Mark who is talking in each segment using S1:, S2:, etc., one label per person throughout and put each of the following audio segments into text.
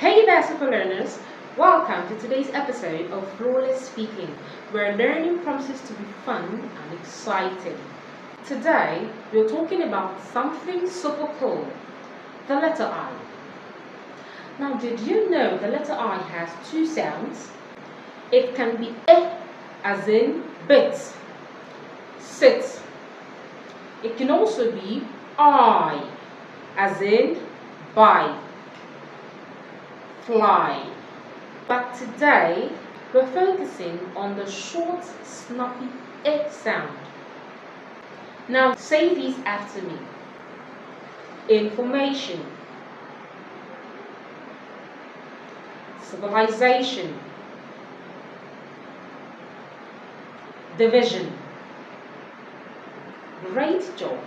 S1: Hey there, super learners! Welcome to today's episode of Flawless Speaking, where learning promises to be fun and exciting. Today, we're talking about something super cool, the letter I. Now, did you know the letter I has two sounds? It can be E as in bit, sit. It can also be I as in buy, fly. But today, we're focusing on the short, snappy E sound. Now, say these after me. Information, civilization, division. Great job.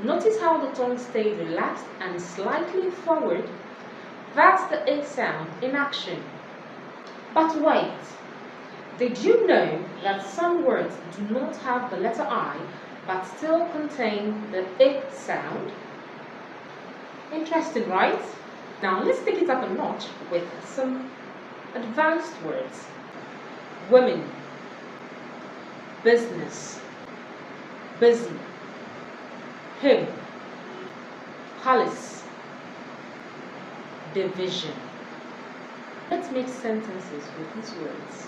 S1: Notice how the tongue stays relaxed and slightly forward. That's the E sound in action. But wait, did you know that some words do not have the letter I but still contain the E sound? Interesting, right? Now let's take it up a notch with some advanced words. Women, business, busy, him, palace, division. Let's make sentences with these words.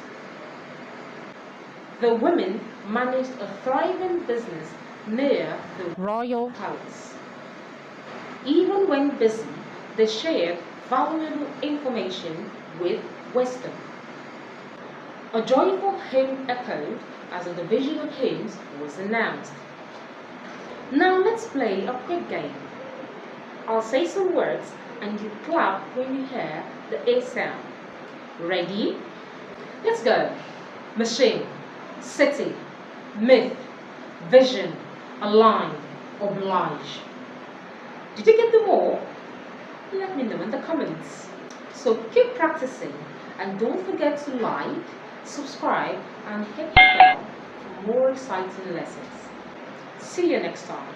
S1: The women managed a thriving business near the royal palace. Even when busy, they shared valuable information with wisdom. A joyful hymn echoed as a division of hymns was announced. Now let's play a quick game. I'll say some words and you clap when you hear the A sound. Ready? Let's go. Machine, city, myth, vision, align, oblige. Did you get them all? Let me know in the comments. So keep practicing and don't forget to like, subscribe and hit the bell for more exciting lessons. See you next time.